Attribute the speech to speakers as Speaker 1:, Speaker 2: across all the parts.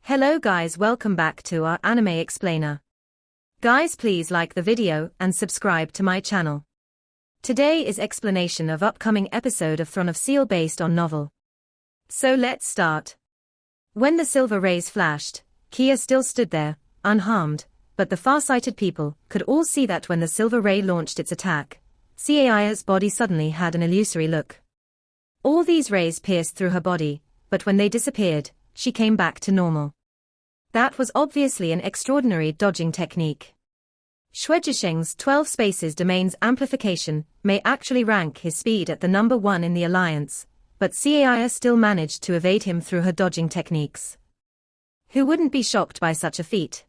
Speaker 1: Hello guys, welcome back to our anime explainer. Guys, please like the video and subscribe to my channel. Today is explanation of upcoming episode of Throne of Steel based on novel. So let's start. When the silver rays flashed, Kia still stood there, unharmed, but the far-sighted people could all see that when the silver ray launched its attack, Caia's body suddenly had an illusory look. All these rays pierced through her body, but when they disappeared, she came back to normal. That was obviously an extraordinary dodging technique. Shueijisheng's 12 spaces domain's amplification may actually rank his speed at the number 1 in the alliance, but Caia still managed to evade him through her dodging techniques. Who wouldn't be shocked by such a feat?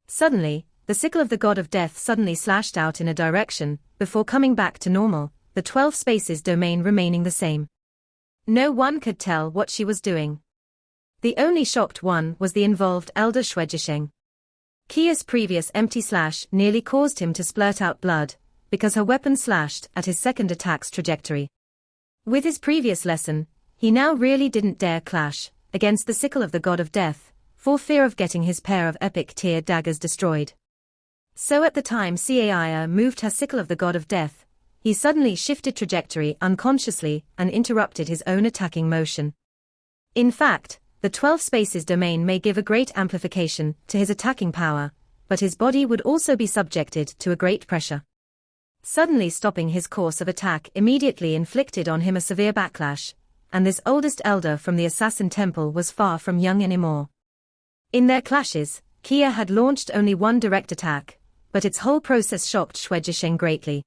Speaker 1: Suddenly, the sickle of the god of death suddenly slashed out in a direction, before coming back to normal, the 12 spaces domain remaining the same. No one could tell what she was doing. The only shocked one was the involved elder Shueijisheng. Kia's previous empty slash nearly caused him to splurt out blood, because her weapon slashed at his second attack's trajectory. With his previous lesson, he now really didn't dare clash against the sickle of the god of death, for fear of getting his pair of epic tier daggers destroyed. So at the time Caia moved her sickle of the god of death, he suddenly shifted trajectory unconsciously and interrupted his own attacking motion. In fact, the 12 spaces domain may give a great amplification to his attacking power, but his body would also be subjected to a great pressure. Suddenly stopping his course of attack immediately inflicted on him a severe backlash, and this oldest elder from the Assassin Temple was far from young anymore. In their clashes, Kia had launched only one direct attack, but its whole process shocked Shueijisheng greatly.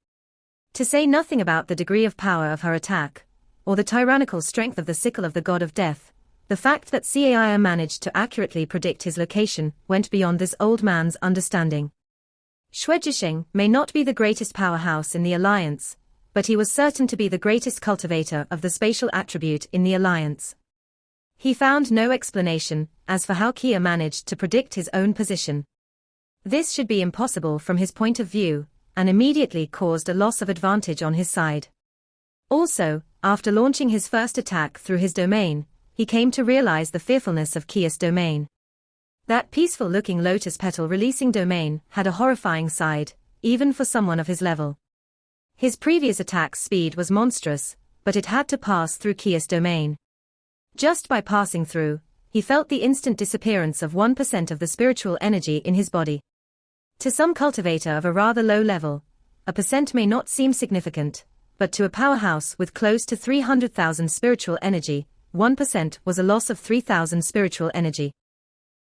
Speaker 1: To say nothing about the degree of power of her attack, or the tyrannical strength of the sickle of the god of death, the fact that Caia managed to accurately predict his location went beyond this old man's understanding. Shueijisheng may not be the greatest powerhouse in the alliance, but he was certain to be the greatest cultivator of the spatial attribute in the alliance. He found no explanation as for how Kia managed to predict his own position. This should be impossible from his point of view, and immediately caused a loss of advantage on his side. Also, after launching his first attack through his domain, he came to realize the fearfulness of Kia's domain. That peaceful-looking lotus petal-releasing domain had a horrifying side, even for someone of his level. His previous attack's speed was monstrous, but it had to pass through Kia's domain. Just by passing through, he felt the instant disappearance of 1% of the spiritual energy in his body. To some cultivator of a rather low level, a percent may not seem significant, but to a powerhouse with close to 300,000 spiritual energy, 1% was a loss of 3,000 spiritual energy.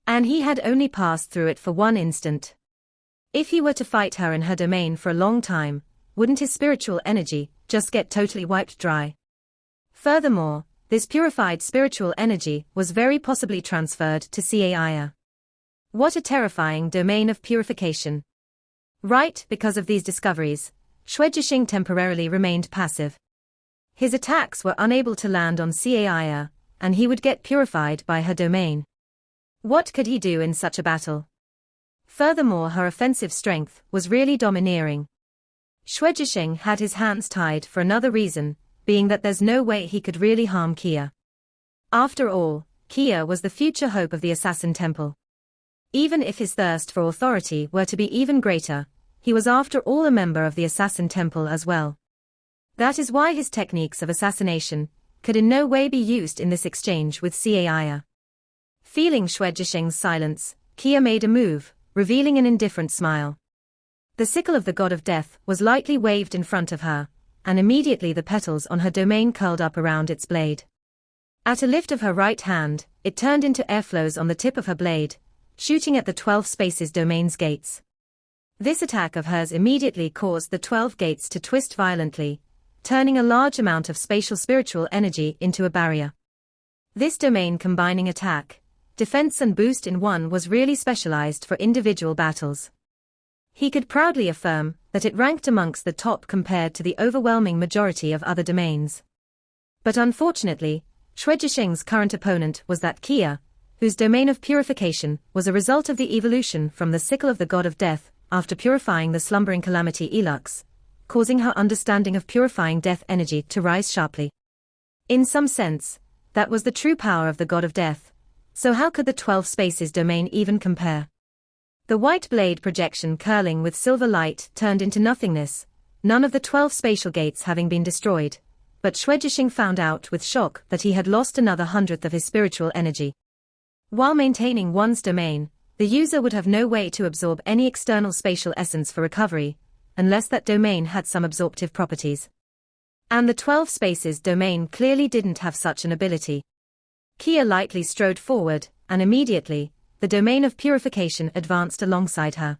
Speaker 1: And he had only passed through it for 1 instant. If he were to fight her in her domain for a long time, wouldn't his spiritual energy just get totally wiped dry? Furthermore, this purified spiritual energy was very possibly transferred to Caia. What a terrifying domain of purification. Right, because of these discoveries, Shueijisheng temporarily remained passive. His attacks were unable to land on Caia, and he would get purified by her domain. What could he do in such a battle? Furthermore, her offensive strength was really domineering. Shueijisheng had his hands tied for another reason, being that there's no way he could really harm Kia. After all, Kia was the future hope of the Assassin Temple. Even if his thirst for authority were to be even greater, he was after all a member of the Assassin Temple as well. That is why his techniques of assassination could in no way be used in this exchange with Caia. Feeling Shueijisheng's silence, Kia made a move, revealing an indifferent smile. The sickle of the god of death was lightly waved in front of her, and immediately the petals on her domain curled up around its blade. At a lift of her right hand, it turned into airflows on the tip of her blade, shooting at the 12 spaces domain's gates. This attack of hers immediately caused the 12 gates to twist violently, turning a large amount of spatial spiritual energy into a barrier. This domain combining attack, defense and boost in one was really specialized for individual battles. He could proudly affirm that it ranked amongst the top compared to the overwhelming majority of other domains. But unfortunately, Shueijisheng's current opponent was that Kia, whose domain of purification was a result of the evolution from the sickle of the god of death after purifying the slumbering calamity Elux, causing her understanding of purifying death energy to rise sharply. In some sense, that was the true power of the god of death, So how could the 12 spaces domain even compare? The white blade projection curling with silver light turned into nothingness, none of the 12 spatial gates having been destroyed, but Xuejisheng found out with shock that he had lost another hundredth of his spiritual energy. While maintaining one's domain, the user would have no way to absorb any external spatial essence for recovery, unless that domain had some absorptive properties. And the 12 spaces domain clearly didn't have such an ability. Kia lightly strode forward, and immediately, the domain of purification advanced alongside her.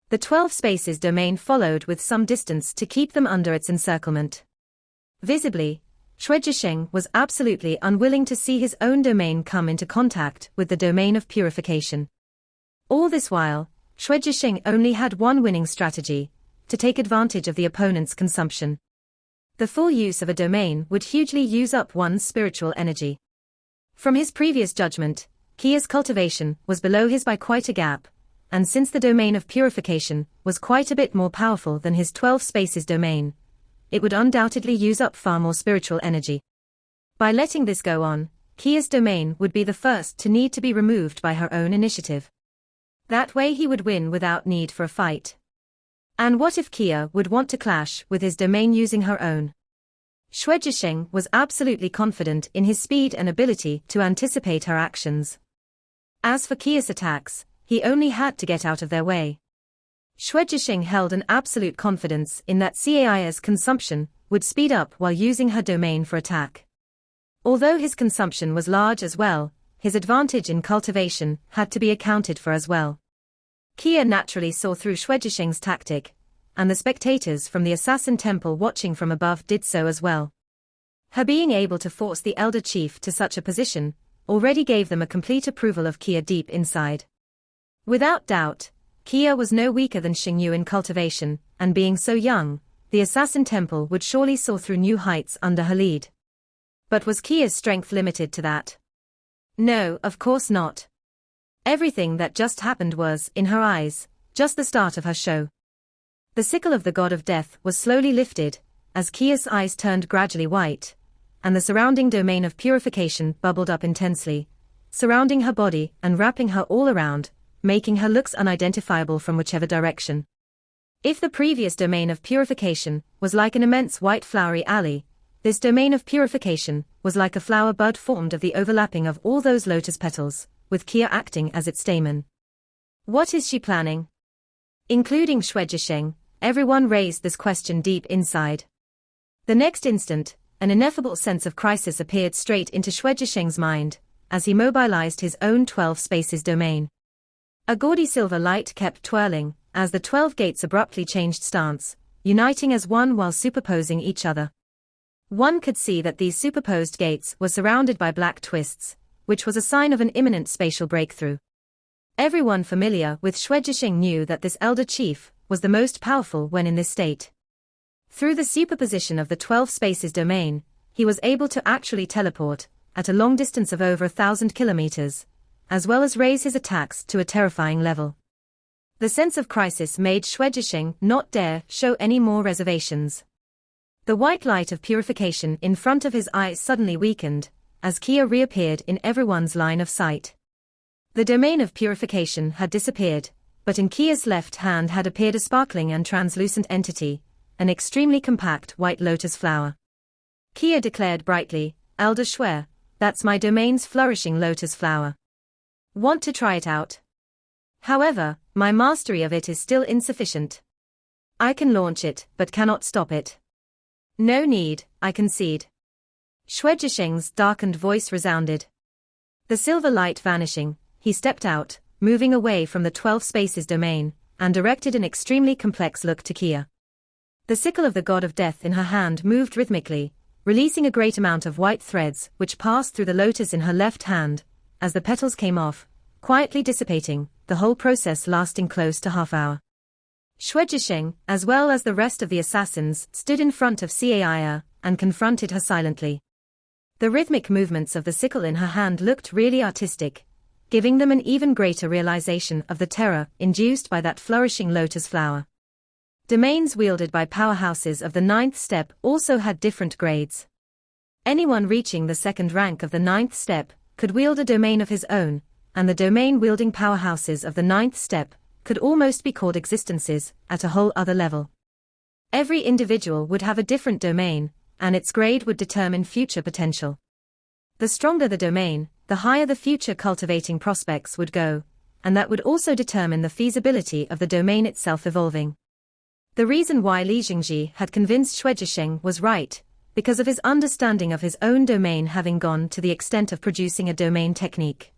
Speaker 1: The 12 spaces domain followed with some distance to keep them under its encirclement. Visibly, Xuejisheng was absolutely unwilling to see his own domain come into contact with the domain of purification. All this while, Xuejisheng only had one winning strategy: to take advantage of the opponent's consumption. The full use of a domain would hugely use up one's spiritual energy. From his previous judgment, Kia's cultivation was below his by quite a gap, and since the domain of purification was quite a bit more powerful than his 12 spaces domain, it would undoubtedly use up far more spiritual energy. By letting this go on, Kia's domain would be the first to need to be removed by her own initiative. That way he would win without need for a fight. And what if Kia would want to clash with his domain using her own? Xuejisheng was absolutely confident in his speed and ability to anticipate her actions. As for Kia's attacks, he only had to get out of their way. Xuejisheng held an absolute confidence in that Cai's consumption would speed up while using her domain for attack. Although his consumption was large as well, his advantage in cultivation had to be accounted for as well. Kia naturally saw through Xuejisheng's tactic, and the spectators from the assassin temple watching from above did so as well. Her being able to force the elder chief to such a position already gave them a complete approval of Kia deep inside. Without doubt, Kia was no weaker than Xingyu in cultivation, and being so young, the assassin temple would surely soar through new heights under her lead. But was Kia's strength limited to that? No, of course not. Everything that just happened was, in her eyes, just the start of her show. The sickle of the god of death was slowly lifted, as Kia's eyes turned gradually white, and the surrounding domain of purification bubbled up intensely, surrounding her body and wrapping her all around, making her looks unidentifiable from whichever direction. If the previous domain of purification was like an immense white flowery alley, this domain of purification was like a flower bud formed of the overlapping of all those lotus petals, with Kia acting as its stamen. What is she planning? Including Xuejisheng, everyone raised this question deep inside. The next instant, an ineffable sense of crisis appeared straight into Xuejisheng's mind, as he mobilized his own 12 spaces domain. A gaudy silver light kept twirling, as the 12 gates abruptly changed stance, uniting as one while superposing each other. One could see that these superposed gates were surrounded by black twists, which was a sign of an imminent spatial breakthrough. Everyone familiar with Xuejisheng knew that this elder chief was the most powerful when in this state. Through the superposition of the 12 spaces domain, he was able to actually teleport, at a long distance of over 1,000 kilometers, as well as raise his attacks to a terrifying level. The sense of crisis made Xuejisheng not dare show any more reservations. The white light of purification in front of his eyes suddenly weakened, as Kia reappeared in everyone's line of sight. The domain of purification had disappeared, but in Kia's left hand had appeared a sparkling and translucent entity, an extremely compact white lotus flower. Kia declared brightly, "Elder Xue, that's my domain's flourishing lotus flower. Want to try it out? However, my mastery of it is still insufficient. I can launch it, but cannot stop it." "No need, I concede." Xuejisheng's darkened voice resounded. The silver light vanishing, he stepped out, moving away from the 12 spaces domain, and directed an extremely complex look to Kia. The sickle of the god of death in her hand moved rhythmically, releasing a great amount of white threads which passed through the lotus in her left hand, as the petals came off, quietly dissipating, the whole process lasting close to half-hour. Xuejisheng, as well as the rest of the assassins, stood in front of Caia, and confronted her silently. The rhythmic movements of the sickle in her hand looked really artistic, giving them an even greater realization of the terror induced by that flourishing lotus flower. Domains wielded by powerhouses of the 9th step also had different grades. Anyone reaching the second rank of the 9th step could wield a domain of his own, and the domain-wielding powerhouses of the ninth step could almost be called existences at a whole other level. Every individual would have a different domain, and its grade would determine future potential. The stronger the domain, the higher the future cultivating prospects would go, and that would also determine the feasibility of the domain itself evolving. The reason why Li Jingji had convinced Xue Zhisheng was right, because of his understanding of his own domain having gone to the extent of producing a domain technique.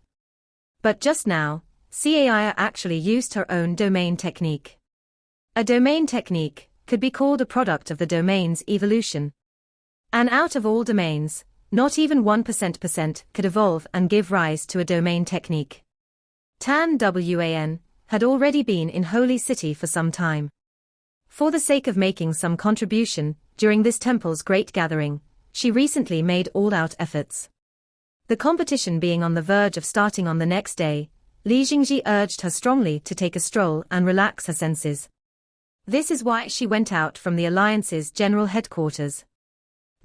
Speaker 1: But just now, Caia actually used her own domain technique. A domain technique could be called a product of the domain's evolution. And out of all domains, not even 1% could evolve and give rise to a domain technique. Tan Wan had already been in Holy City for some time. For the sake of making some contribution during this temple's great gathering, she recently made all-out efforts. The competition being on the verge of starting on the next day, Li Jingji urged her strongly to take a stroll and relax her senses. This is why she went out from the Alliance's general headquarters.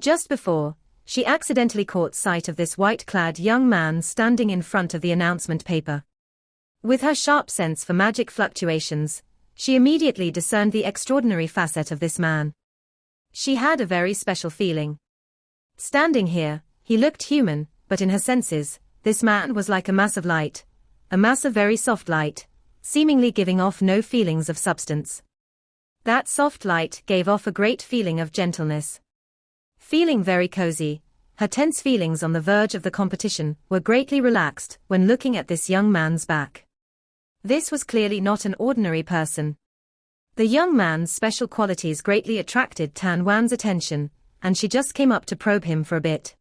Speaker 1: Just before, she accidentally caught sight of this white-clad young man standing in front of the announcement paper. With her sharp sense for magic fluctuations, she immediately discerned the extraordinary facet of this man. She had a very special feeling. Standing here, he looked human, but in her senses, this man was like a mass of light, a mass of very soft light, seemingly giving off no feelings of substance. That soft light gave off a great feeling of gentleness. Feeling very cozy, her tense feelings on the verge of the competition were greatly relaxed when looking at this young man's back. This was clearly not an ordinary person. The young man's special qualities greatly attracted Tan Wan's attention, and she just came up to probe him for a bit.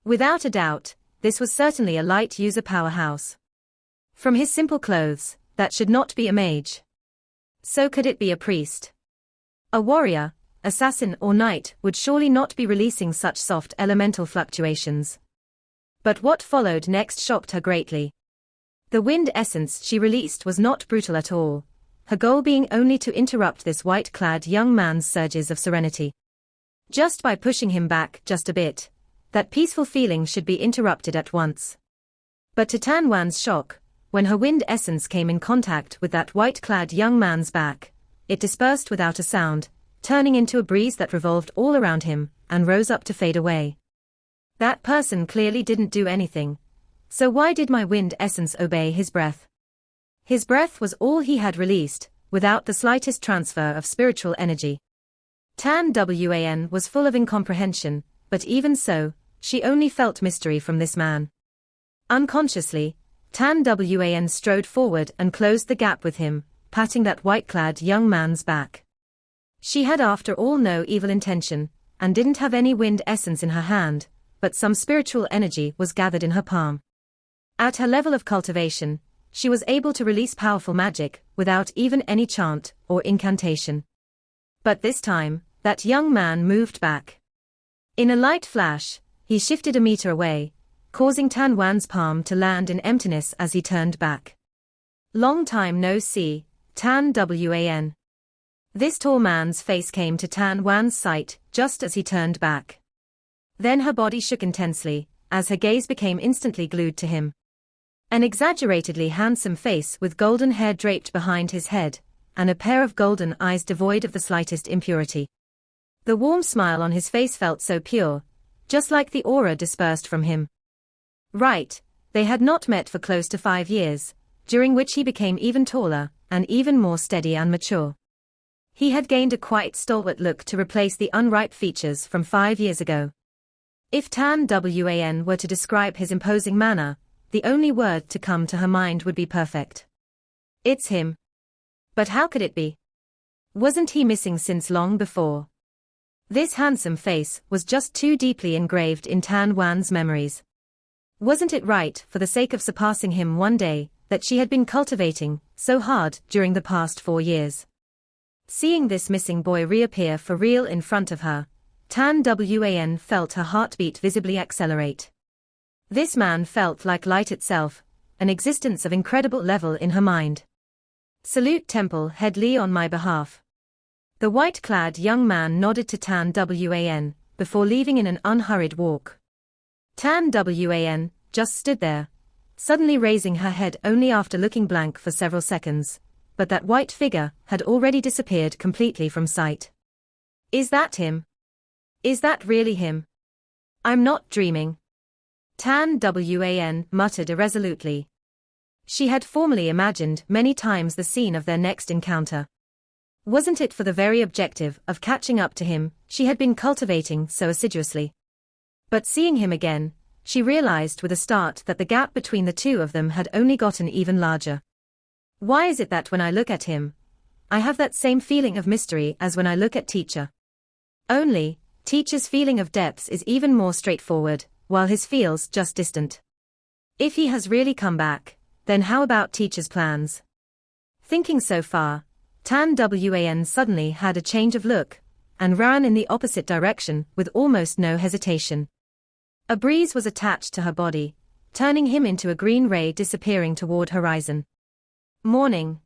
Speaker 1: Without a doubt, this was certainly a light user powerhouse. From his simple clothes, that should not be a mage. So could it be a priest? A warrior, assassin or knight would surely not be releasing such soft elemental fluctuations. But what followed next shocked her greatly. The wind essence she released was not brutal at all, her goal being only to interrupt this white-clad young man's surges of serenity. Just by pushing him back just a bit, that peaceful feeling should be interrupted at once. But to Tan Wan's shock, when her wind essence came in contact with that white-clad young man's back, it dispersed without a sound, turning into a breeze that revolved all around him and rose up to fade away. That person clearly didn't do anything. So why did my wind essence obey his breath? His breath was all he had released, without the slightest transfer of spiritual energy. Tan Wan was full of incomprehension, but even so, she only felt mystery from this man. Unconsciously, Tan Wan strode forward and closed the gap with him, patting that white-clad young man's back. She had after all no evil intention, and didn't have any wind essence in her hand, but some spiritual energy was gathered in her palm. At her level of cultivation, she was able to release powerful magic without even any chant or incantation. But this time, that young man moved back. In a light flash, he shifted a meter away, causing Tan Wan's palm to land in emptiness as he turned back. Long time no see, Tan Wan. This tall man's face came to Tan Wan's sight just as he turned back. Then her body shook intensely, as her gaze became instantly glued to him. An exaggeratedly handsome face with golden hair draped behind his head, and a pair of golden eyes devoid of the slightest impurity. The warm smile on his face felt so pure, just like the aura dispersed from him. Right, they had not met for close to 5 years, during which he became even taller, and even more steady and mature. He had gained a quite stalwart look to replace the unripe features from 5 years ago. If Tan Wan were to describe his imposing manner, the only word to come to her mind would be perfect. It's him. But how could it be? Wasn't he missing since long before? This handsome face was just too deeply engraved in Tan Wan's memories. Wasn't it right, for the sake of surpassing him one day, that she had been cultivating so hard during the past 4 years? Seeing this missing boy reappear for real in front of her, Tan Wan felt her heartbeat visibly accelerate. This man felt like light itself, an existence of incredible level in her mind. Salute Temple Head Li on my behalf. The white-clad young man nodded to Tan Wan, before leaving in an unhurried walk. Tan Wan just stood there, suddenly raising her head only after looking blank for several seconds, but that white figure had already disappeared completely from sight. Is that him? Is that really him? I'm not dreaming. Tan Wan muttered irresolutely. She had formerly imagined many times the scene of their next encounter. Wasn't it for the very objective of catching up to him she had been cultivating so assiduously? But seeing him again, she realized with a start that the gap between the two of them had only gotten even larger. Why is it that when I look at him, I have that same feeling of mystery as when I look at teacher? Only, teacher's feeling of depths is even more straightforward, while his feels just distant. If he has really come back, then how about teacher's plans? Thinking so far, Tan Wan suddenly had a change of look, and ran in the opposite direction with almost no hesitation. A breeze was attached to her body, turning him into a green ray disappearing toward horizon. Morning.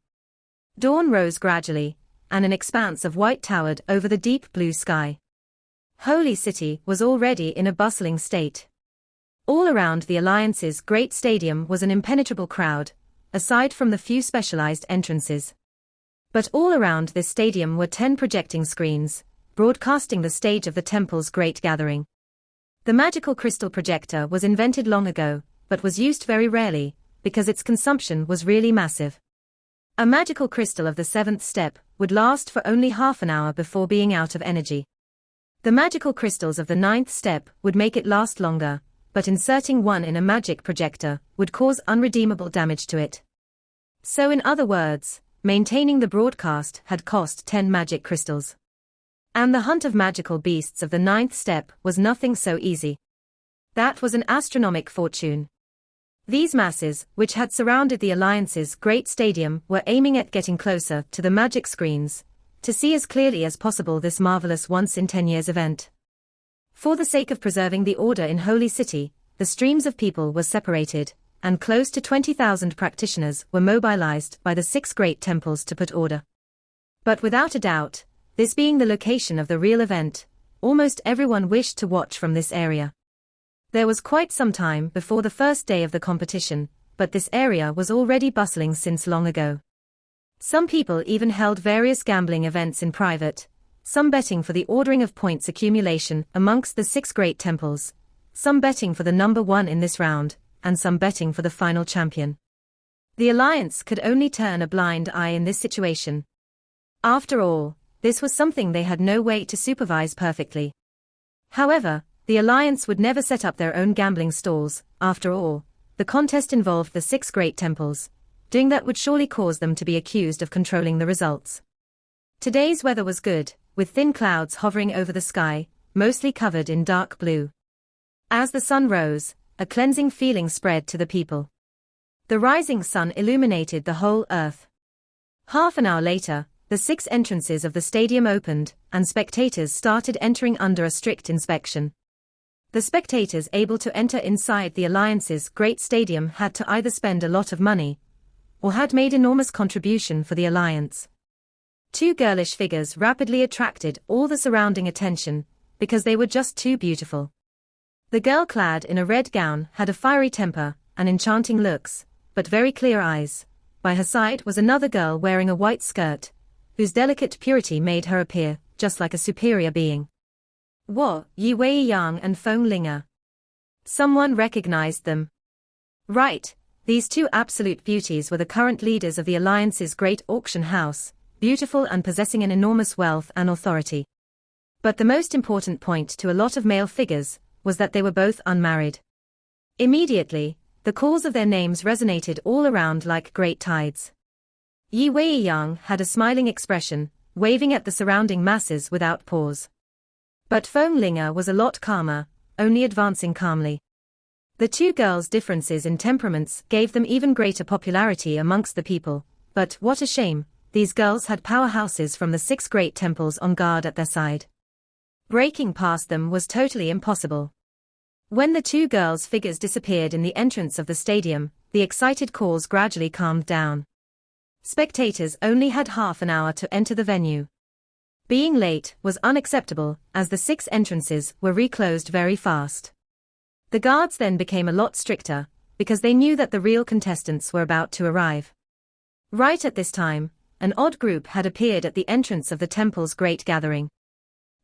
Speaker 1: Dawn rose gradually, and an expanse of white towered over the deep blue sky. Holy City was already in a bustling state. All around the Alliance's great stadium was an impenetrable crowd, aside from the few specialized entrances. But all around this stadium were 10 projecting screens, broadcasting the stage of the temple's great gathering. The magical crystal projector was invented long ago, but was used very rarely, because its consumption was really massive. A magical crystal of the 7th step would last for only half an hour before being out of energy. The magical crystals of the 9th step would make it last longer, but inserting one in a magic projector would cause unredeemable damage to it. So in other words, maintaining the broadcast had cost 10 magic crystals. And the hunt of magical beasts of the 9th step was nothing so easy. That was an astronomical fortune. These masses, which had surrounded the Alliance's great stadium, were aiming at getting closer to the magic screens, to see as clearly as possible this marvelous once-in-10 years event. For the sake of preserving the order in Holy City, the streams of people were separated, and close to 20,000 practitioners were mobilized by the 6 great temples to put order. But without a doubt, this being the location of the real event, almost everyone wished to watch from this area. There was quite some time before the first day of the competition, but this area was already bustling since long ago. Some people even held various gambling events in private, some betting for the ordering of points accumulation amongst the 6 great temples, some betting for the number 1 in this round, and some betting for the final champion. The Alliance could only turn a blind eye in this situation. After all, this was something they had no way to supervise perfectly. However, the Alliance would never set up their own gambling stalls. After all, the contest involved the 6 great temples. Doing that would surely cause them to be accused of controlling the results. Today's weather was good, with thin clouds hovering over the sky, mostly covered in dark blue. As the sun rose, a cleansing feeling spread to the people. The rising sun illuminated the whole earth. Half an hour later, the 6 entrances of the stadium opened, and spectators started entering under a strict inspection. The spectators able to enter inside the Alliance's great stadium had to either spend a lot of money, or had made enormous contribution for the Alliance. 2 girlish figures rapidly attracted all the surrounding attention, because they were just too beautiful. The girl clad in a red gown had a fiery temper, and enchanting looks, but very clear eyes. By her side was another girl wearing a white skirt, whose delicate purity made her appear just like a superior being. Yi Wei Yang and Feng Linger. Someone recognized them. Right, these 2 absolute beauties were the current leaders of the Alliance's great auction house, beautiful and possessing an enormous wealth and authority. But the most important point to a lot of male figures was that they were both unmarried. Immediately, the calls of their names resonated all around like great tides. Yi Wei Yang had a smiling expression, waving at the surrounding masses without pause. But Feng Linger was a lot calmer, only advancing calmly. The 2 girls' differences in temperaments gave them even greater popularity amongst the people, but what a shame, these girls had powerhouses from the 6 great temples on guard at their side. Breaking past them was totally impossible. When the 2 girls' figures disappeared in the entrance of the stadium, the excited calls gradually calmed down. Spectators only had half an hour to enter the venue. Being late was unacceptable, as the 6 entrances were reclosed very fast. The guards then became a lot stricter, because they knew that the real contestants were about to arrive. Right at this time, an odd group had appeared at the entrance of the temple's great gathering.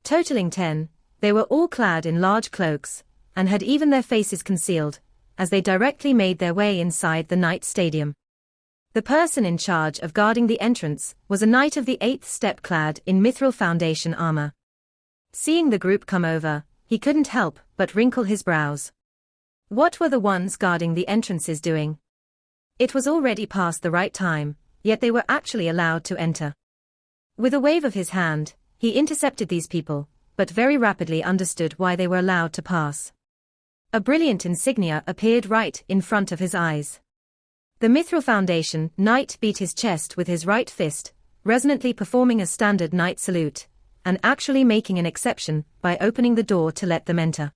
Speaker 1: Totaling 10, they were all clad in large cloaks, and had even their faces concealed, as they directly made their way inside the night stadium. The person in charge of guarding the entrance was a knight of the 8th step clad in mithril foundation armor. Seeing the group come over, he couldn't help but wrinkle his brows. What were the ones guarding the entrances doing? It was already past the right time, yet they were actually allowed to enter. With a wave of his hand, he intercepted these people, but very rapidly understood why they were allowed to pass. A brilliant insignia appeared right in front of his eyes. The mithril foundation knight beat his chest with his right fist, resonantly performing a standard knight salute, and actually making an exception by opening the door to let them enter.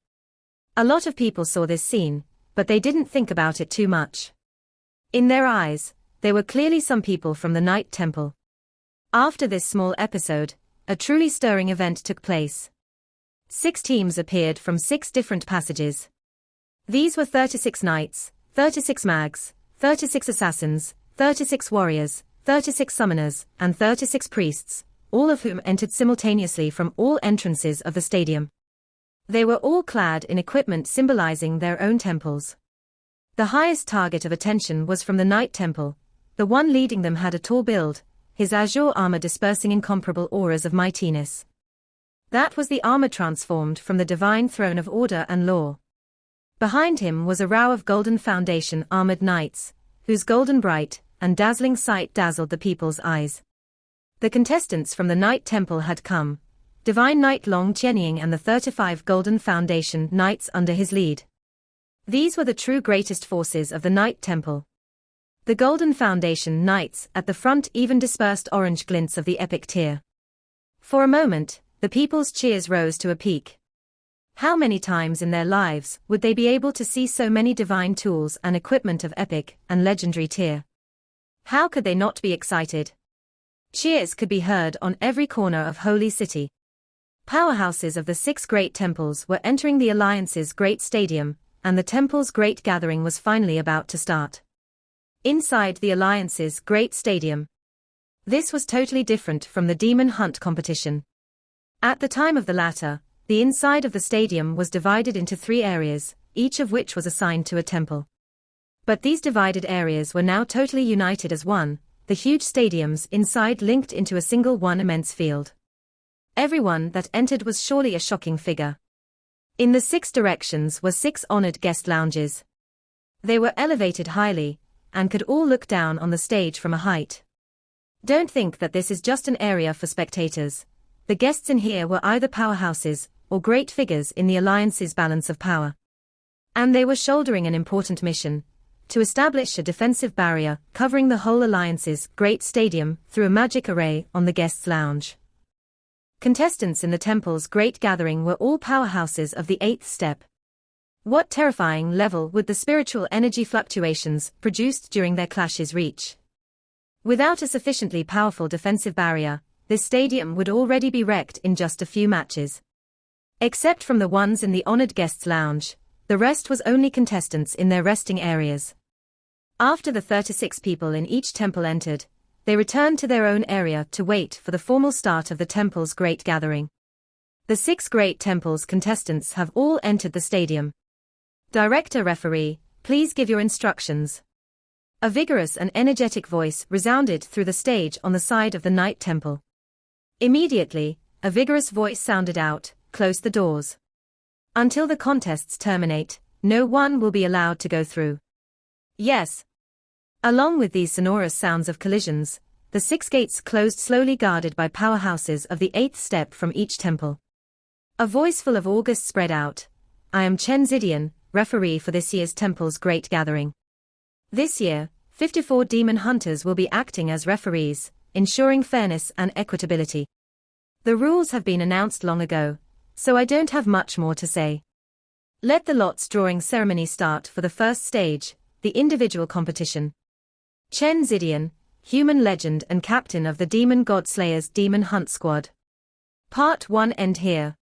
Speaker 1: A lot of people saw this scene, but they didn't think about it too much. In their eyes, they were clearly some people from the Night Temple. After this small episode, a truly stirring event took place. 6 teams appeared from 6 different passages. These were 36 knights, 36 mags, 36 assassins, 36 warriors, 36 summoners, and 36 priests, all of whom entered simultaneously from all entrances of the stadium. They were all clad in equipment symbolizing their own temples. The highest target of attention was from the Night Temple. The one leading them had a tall build, his azure armor dispersing incomparable auras of mightiness. That was the armor transformed from the divine throne of order and law. Behind him was a row of golden foundation armored knights, whose golden bright and dazzling sight dazzled the people's eyes. The contestants from the Night Temple had come, Divine Knight Long Qianying and the 35 golden foundation knights under his lead. These were the true greatest forces of the Night Temple. The golden foundation knights at the front even dispersed orange glints of the epic tier. For a moment, the people's cheers rose to a peak. How many times in their lives would they be able to see so many divine tools and equipment of epic and legendary tier? How could they not be excited? Cheers could be heard on every corner of Holy City. Powerhouses of the 6 great temples were entering the Alliance's great stadium, and the temple's great gathering was finally about to start. Inside the Alliance's great stadium. This was totally different from the demon hunt competition. At the time of the latter, the inside of the stadium was divided into 3 areas, each of which was assigned to a temple. But these divided areas were now totally united as one, the huge stadiums inside linked into a single one immense field. Everyone that entered was surely a shocking figure. In the 6 directions were 6 honored guest lounges. They were elevated highly, and could all look down on the stage from a height. Don't think that this is just an area for spectators. The guests in here were either powerhouses, or great figures in the Alliance's balance of power. And they were shouldering an important mission, to establish a defensive barrier covering the whole Alliance's great stadium through a magic array on the guests' lounge. Contestants in the temple's great gathering were all powerhouses of the 8th step. What terrifying level would the spiritual energy fluctuations produced during their clashes reach? Without a sufficiently powerful defensive barrier, this stadium would already be wrecked in just a few matches. Except from the ones in the honored guests' lounge, the rest was only contestants in their resting areas. After the 36 people in each temple entered, they returned to their own area to wait for the formal start of the temple's great gathering. The 6 great temples contestants have all entered the stadium. Director referee, please give your instructions. A vigorous and energetic voice resounded through the stage on the side of the Night Temple. Immediately, a vigorous voice sounded out, close the doors. Until the contests terminate, no one will be allowed to go through. Yes. Along with these sonorous sounds of collisions, the 6 gates closed slowly guarded by powerhouses of the 8th step from each temple. A voice full of August spread out. I am Chen Zidian, referee for this year's temple's great gathering. This year, 54 demon hunters will be acting as referees, ensuring fairness and equitability. The rules have been announced long ago, so I don't have much more to say. Let the lots drawing ceremony start for the first stage, the individual competition. Chen Zidian, human legend and captain of the Demon God Slayers Demon Hunt Squad. Part 1 end here.